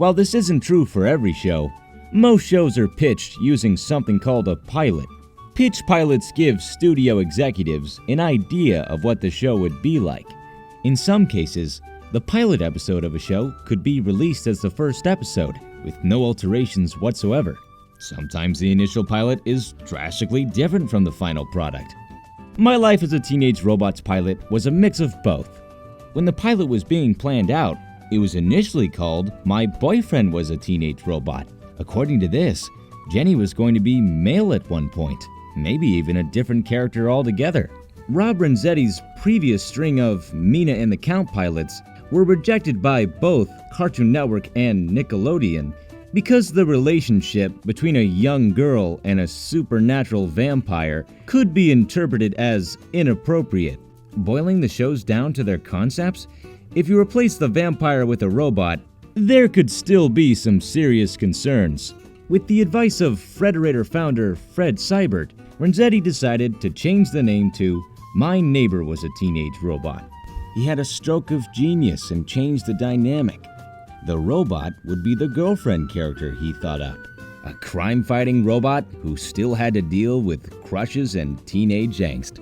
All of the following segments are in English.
While this isn't true for every show, most shows are pitched using something called a pilot. Pitch pilots give studio executives an idea of what the show would be like. In some cases, the pilot episode of a show could be released as the first episode, with no alterations whatsoever. Sometimes the initial pilot is drastically different from the final product. My Life as a Teenage Robot's pilot was a mix of both. When the pilot was being planned out, it was initially called My Boyfriend Was a Teenage Robot. According to this, Jenny was going to be male at one point, maybe even a different character altogether. Rob Renzetti's previous string of Mina and the Count pilots were rejected by both Cartoon Network and Nickelodeon because the relationship between a young girl and a supernatural vampire could be interpreted as inappropriate. Boiling the shows down to their concepts, if you replace the vampire with a robot, there could still be some serious concerns. With the advice of Frederator founder Fred Seibert, Renzetti decided to change the name to My Neighbor Was a Teenage Robot. He had a stroke of genius and changed the dynamic. The robot would be the girlfriend character he thought up, a crime-fighting robot who still had to deal with crushes and teenage angst.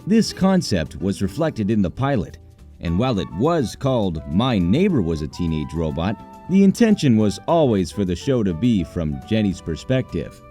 This concept was reflected in the pilot, and while it was called My Neighbor Was a Teenage Robot, the intention was always for the show to be from Jenny's perspective.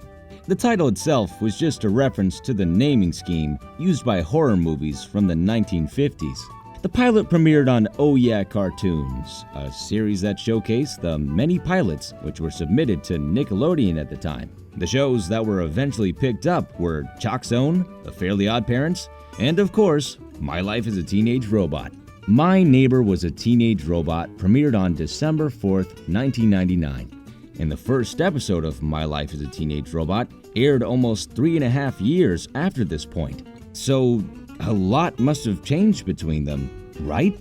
The title itself was just a reference to the naming scheme used by horror movies from the 1950s. The pilot premiered on Oh Yeah Cartoons, a series that showcased the many pilots which were submitted to Nickelodeon at the time. The shows that were eventually picked up were Chalk Zone, The Fairly OddParents, and of course, My Life as a Teenage Robot. My Neighbor Was a Teenage Robot premiered on December 4th, 1999, and the first episode of My Life as a Teenage Robot aired almost 3.5 years after this point. So, a lot must have changed between them, right?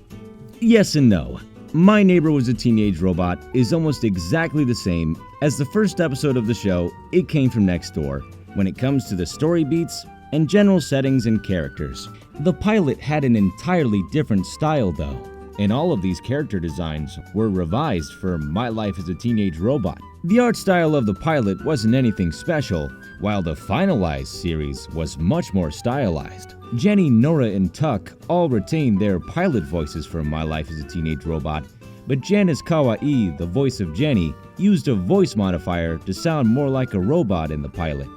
Yes and no. My Neighbor Was a Teenage Robot is almost exactly the same as the first episode of the show It Came From Next Door when it comes to the story beats and general settings and characters. The pilot had an entirely different style though, and all of these character designs were revised for My Life as a Teenage Robot. The art style of the pilot wasn't anything special, while the finalized series was much more stylized. Jenny, Nora, and Tuck all retained their pilot voices for My Life as a Teenage Robot, but Janice Kawai, the voice of Jenny, used a voice modifier to sound more like a robot in the pilot.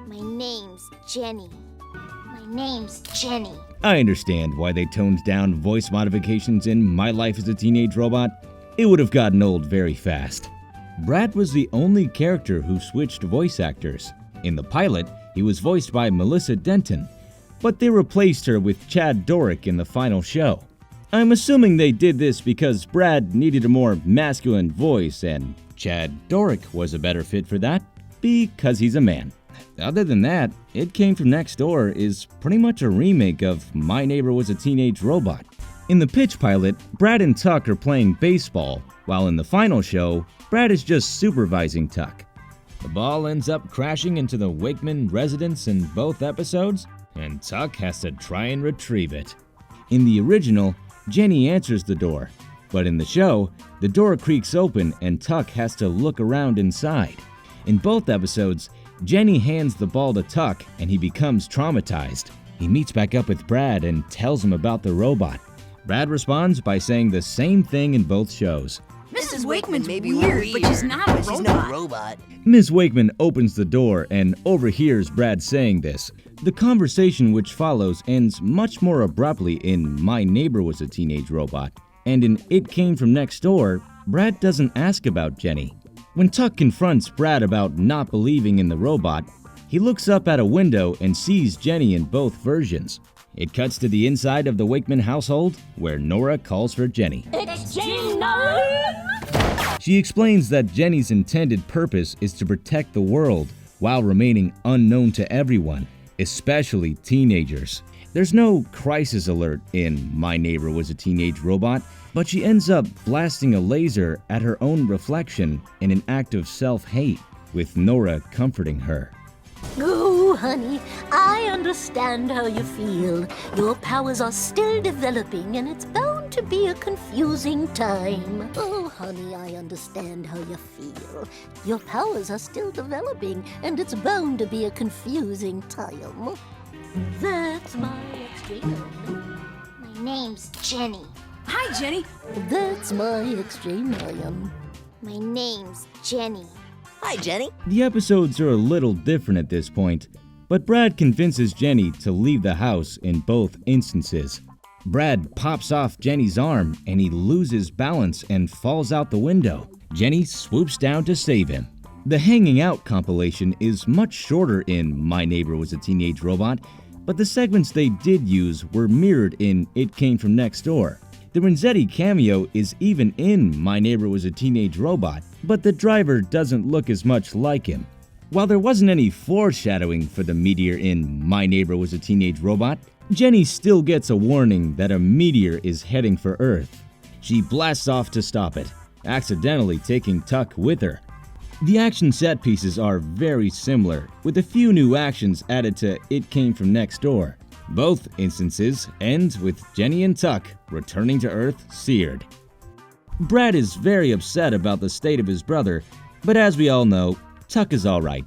My name's Jenny. My name's Jenny. I understand why they toned down voice modifications in My Life as a Teenage Robot. It would have gotten old very fast. Brad was the only character who switched voice actors. In the pilot, he was voiced by Melissa Denton, but they replaced her with Chad Dorick in the final show. I'm assuming they did this because Brad needed a more masculine voice and Chad Dorick was a better fit for that because he's a man. Other than that, It Came From Next Door is pretty much a remake of My Neighbor Was a Teenage Robot. In the pitch pilot, Brad and Tuck are playing baseball, while in the final show, Brad is just supervising Tuck. The ball ends up crashing into the Wakeman residence in both episodes, and Tuck has to try and retrieve it. In the original, Jenny answers the door, but in the show, the door creaks open and Tuck has to look around inside. In both episodes, Jenny hands the ball to Tuck and he becomes traumatized. He meets back up with Brad and tells him about the robot. Brad responds by saying the same thing in both shows. Mrs. Wakeman's weird, but she's not a robot. Ms. Wakeman opens the door and overhears Brad saying this. The conversation which follows ends much more abruptly in My Neighbor Was a Teenage Robot, and in It Came From Next Door, Brad doesn't ask about Jenny. When Tuck confronts Brad about not believing in the robot, he looks up at a window and sees Jenny in both versions. It cuts to the inside of the Wakeman household, where Nora calls for Jenny. It's Jenny, Nora! She explains that Jenny's intended purpose is to protect the world while remaining unknown to everyone, especially teenagers. There's no crisis alert in My Neighbor Was a Teenage Robot, but she ends up blasting a laser at her own reflection in an act of self-hate, with Nora comforting her. Oh, honey, I understand how you feel. Your powers are still developing and it's bound to be a confusing time. Oh, honey, I understand how you feel. Your powers are still developing, and it's bound to be a confusing time. That's my extreme. My name's Jenny. Hi, Jenny. That's my extreme. My name's Jenny. Hi, Jenny. The episodes are a little different at this point, but Brad convinces Jenny to leave the house in both instances. Brad pops off Jenny's arm and he loses balance and falls out the window. Jenny swoops down to save him. The Hanging Out compilation is much shorter in My Neighbor Was a Teenage Robot, but the segments they did use were mirrored in It Came From Next Door. The Renzetti cameo is even in My Neighbor Was a Teenage Robot, but the driver doesn't look as much like him. While there wasn't any foreshadowing for the meteor in My Neighbor Was a Teenage Robot, Jenny still gets a warning that a meteor is heading for Earth. She blasts off to stop it, accidentally taking Tuck with her. The action set pieces are very similar, with a few new actions added to It Came From Next Door. Both instances end with Jenny and Tuck returning to Earth seared. Brad is very upset about the state of his brother, but as we all know, Tuck is alright.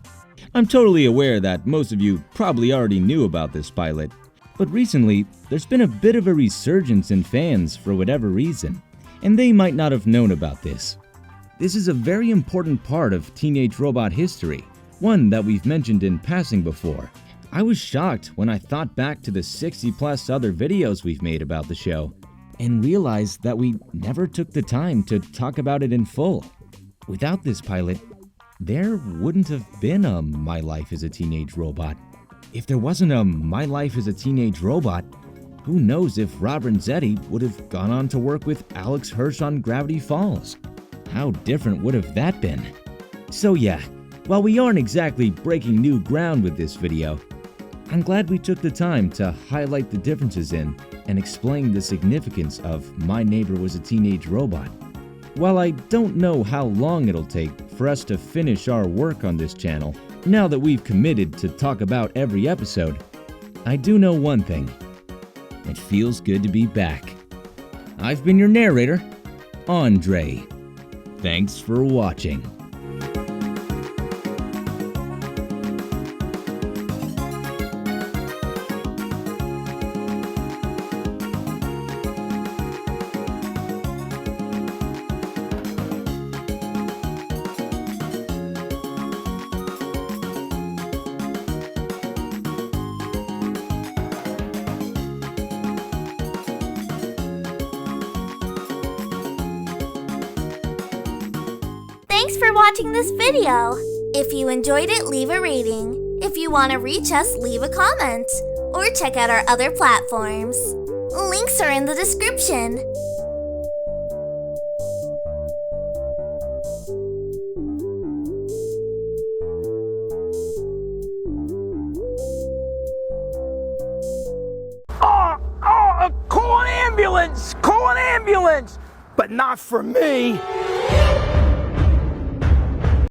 I'm totally aware that most of you probably already knew about this pilot, but recently there's been a bit of a resurgence in fans for whatever reason, and they might not have known about this. This is a very important part of teenage robot history, one that we've mentioned in passing before. I was shocked when I thought back to the 60+ other videos we've made about the show, and realized that we never took the time to talk about it in full. Without this pilot, there wouldn't have been a My Life as a Teenage Robot. If there wasn't a My Life as a Teenage Robot, who knows if Rob Renzetti would have gone on to work with Alex Hirsch on Gravity Falls. How different would have that been? So yeah, while we aren't exactly breaking new ground with this video, I'm glad we took the time to highlight the differences in and explain the significance of My Neighbor Was a Teenage Robot. While I don't know how long it'll take for us to finish our work on this channel, now that we've committed to talk about every episode, I do know one thing. It feels good to be back. I've been your narrator, Andre. Thanks for watching. Thanks for watching this video. If you enjoyed it, leave a rating. If you want to reach us, leave a comment. Or check out our other platforms. Links are in the description. Call an ambulance! Call an ambulance! But not for me!